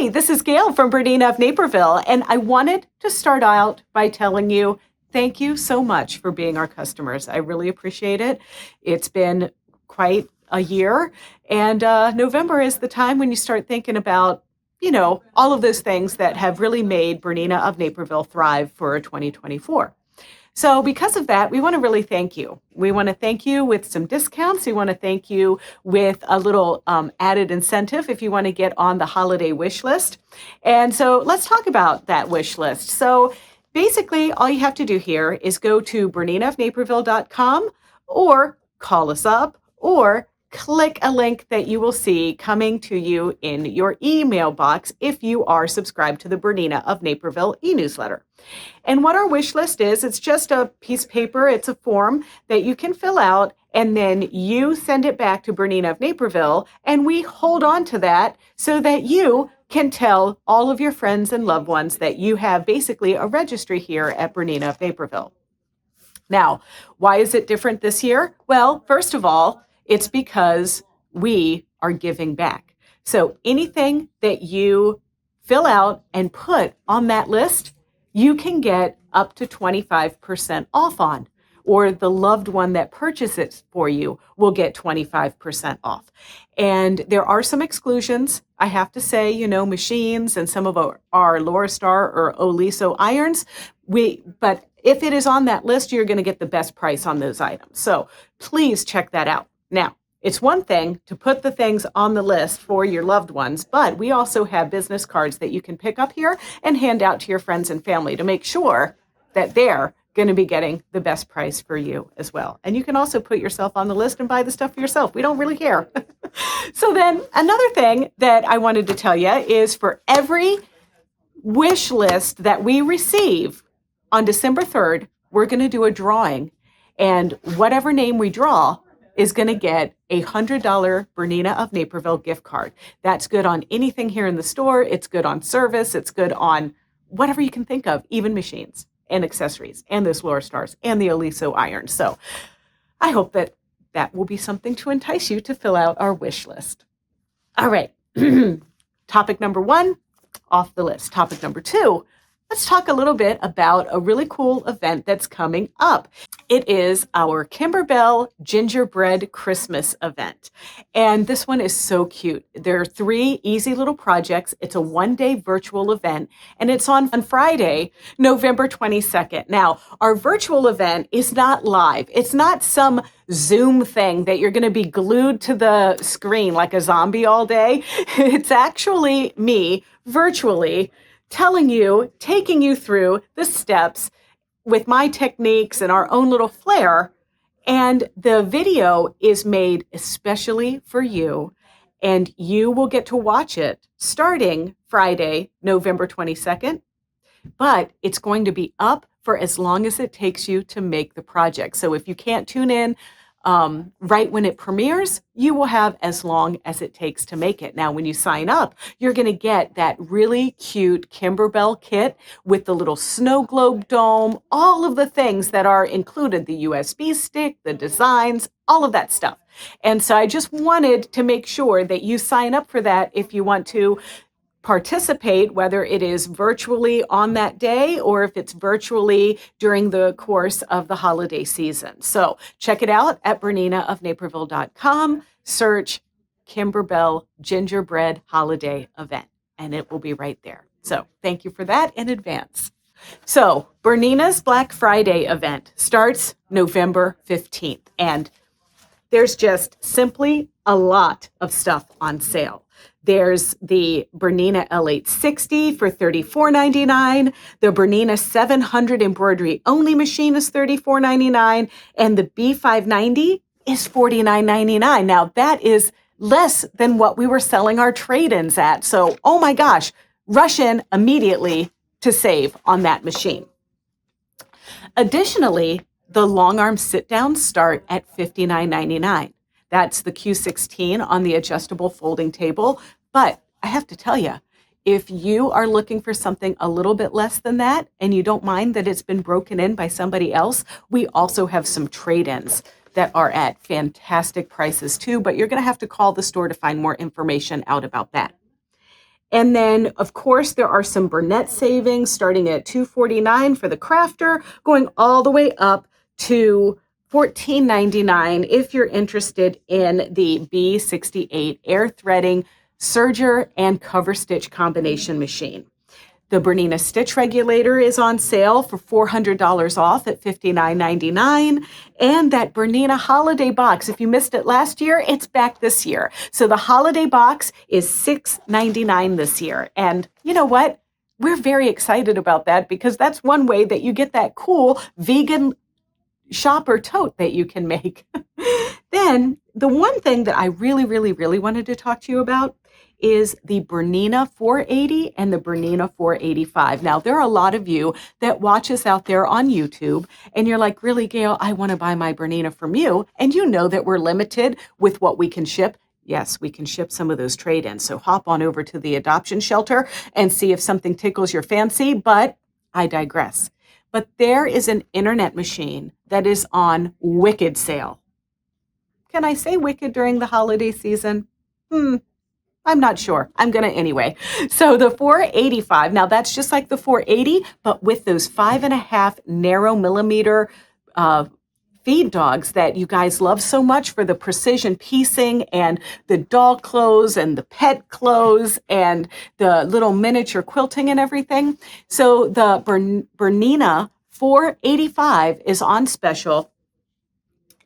Hey, this is Gayle from BERNINA of Naperville, and I wanted to start out by telling you thank you so much for being our customers. I really appreciate it. It's been quite a year, and November is the time when you start thinking about, all of those things that have really made BERNINA of Naperville thrive for 2024. So because of that, we want to really thank you. We want to thank you with some discounts. We want to thank you with a little added incentive if you want to get on the holiday wish list. And so let's talk about that wish list. So basically, all you have to do here is go to BERNINAofNaperville.com or call us up or click a link that you will see coming to you in your email box if you are subscribed to the BERNINA of Naperville e-newsletter. And what our wish list is, it's just a piece of paper, it's a form that you can fill out, and then you send it back to BERNINA of Naperville, and we hold on to that so that you can tell all of your friends and loved ones that you have basically a registry here at BERNINA of Naperville. Now, why is it different this year? Well, first of all, it's because we are giving back. So anything that you fill out and put on that list, you can get up to 25% off on, or the loved one that purchases for you will get 25% off. And there are some exclusions. I have to say, machines and some of our Lorastar or Oliso irons, but if it is on that list, you're going to get the best price on those items. So please check that out. Now, it's one thing to put the things on the list for your loved ones, but we also have business cards that you can pick up here and hand out to your friends and family to make sure that they're going to be getting the best price for you as well. And you can also put yourself on the list and buy the stuff for yourself. We don't really care. So then another thing that I wanted to tell you is for every wish list that we receive on December 3rd, we're going to do a drawing, and whatever name we draw is going to get a $100 BERNINA of Naperville gift card. That's good on anything here in the store. It's good on service. It's good on whatever you can think of, even machines and accessories and those Lorastars and the Oliso irons. So I hope that will be something to entice you to fill out our wish list. All right. Topic number 1, off the list. Topic number 2, let's talk a little bit about a really cool event that's coming up. It is our Kimberbell Gingerbread Christmas event. And this one is so cute. There are 3 easy little projects. It's a 1-day virtual event, and it's on Friday, November 22nd. Now, our virtual event is not live. It's not some Zoom thing that you're going to be glued to the screen like a zombie all day. It's actually me virtually taking you through the steps with my techniques and our own little flair. And the video is made especially for you, and you will get to watch it starting Friday, November 22nd, but it's going to be up for as long as it takes you to make the project. So if you can't tune in right when it premieres, you will have as long as it takes to make it. Now, when you sign up, you're going to get that really cute Kimberbell kit with the little snow globe dome, all of the things that are included, the USB stick, the designs, all of that stuff. And so I just wanted to make sure that you sign up for that if you want to participate, whether it is virtually on that day or if it's virtually during the course of the holiday season. So check it out at BERNINAofNaperville.com, search Kimberbell Gingerbread Holiday Event, and it will be right there. So thank you for that in advance. So BERNINA's Black Friday event starts November 15th, and there's just simply a lot of stuff on sale. There's the BERNINA L860 for $34.99. The BERNINA 700 embroidery only machine is $34.99. And the B590 is $49.99. Now that is less than what we were selling our trade-ins at. So, oh my gosh, rush in immediately to save on that machine. Additionally, the long arm sit downs start at $59.99. That's the Q16 on the adjustable folding table. But I have to tell you, if you are looking for something a little bit less than that and you don't mind that it's been broken in by somebody else, we also have some trade-ins that are at fantastic prices too, but you're going to have to call the store to find more information out about that. And then, of course, there are some Burnett savings starting at $249 for the crafter, going all the way up to $14.99 if you're interested in the B68 air threading serger and cover stitch combination machine. The Bernina stitch regulator is on sale for $400 off at $59.99. And that Bernina holiday box, if you missed it last year, it's back this year. So the holiday box is $6.99 this year. And you know what? We're very excited about that because that's one way that you get that cool vegan shopper tote that you can make. Then the one thing that I really, really, really wanted to talk to you about is the Bernina 480 and the Bernina 485. Now, there are a lot of you that watch us out there on YouTube, and you're like, really, Gayle, I want to buy my Bernina from you. And you know that we're limited with what we can ship. Yes, we can ship some of those trade-ins. So hop on over to the adoption shelter and see if something tickles your fancy, but I digress. But there is an internet machine that is on wicked sale. Can I say wicked during the holiday season? I'm not sure. I'm going to anyway. So the 485, now that's just like the 480, but with those 5.5 narrow millimeter feed dogs that you guys love so much for the precision piecing and the doll clothes and the pet clothes and the little miniature quilting and everything. So the Bernina 485 is on special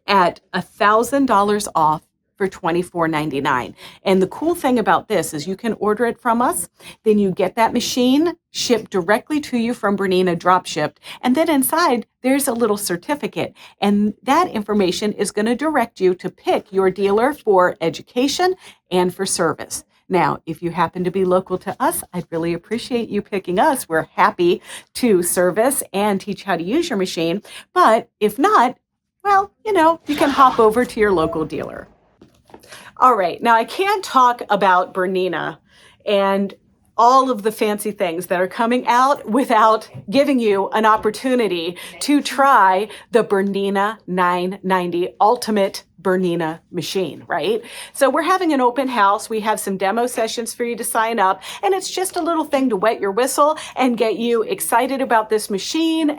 at $1,000 off for $24.99. And the cool thing about this is you can order it from us, then you get that machine shipped directly to you from Bernina, drop shipped, and then inside there's a little certificate, and that information is going to direct you to pick your dealer for education and for service. Now, if you happen to be local to us, I'd really appreciate you picking us. We're happy to service and teach how to use your machine, but if not, well, you can hop over to your local dealer. All right, now I can't talk about Bernina and all of the fancy things that are coming out without giving you an opportunity to try the Bernina 990 Ultimate Bernina machine, right? So we're having an open house. We have some demo sessions for you to sign up, and it's just a little thing to wet your whistle and get you excited about this machine.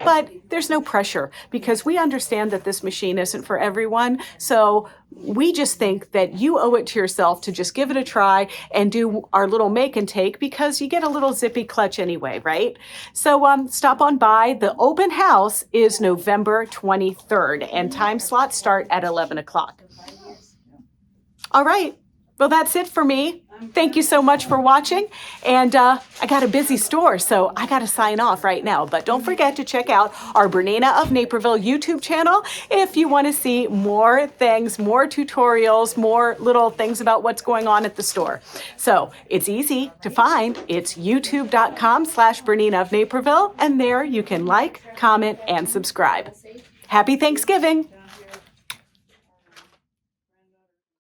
But there's no pressure because we understand that this machine isn't for everyone. So we just think that you owe it to yourself to just give it a try and do our little make and take because you get a little zippy clutch anyway, right? So stop on by. The open house is November 23rd and time slots start at 11 o'clock. All right. Well, that's it for me. Thank you so much for watching. And I got a busy store, so I got to sign off right now. But don't forget to check out our Bernina of Naperville YouTube channel if you want to see more things, more tutorials, more little things about what's going on at the store. So it's easy to find. It's youtube.com/Bernina of Naperville. And there you can like, comment, and subscribe. Happy Thanksgiving.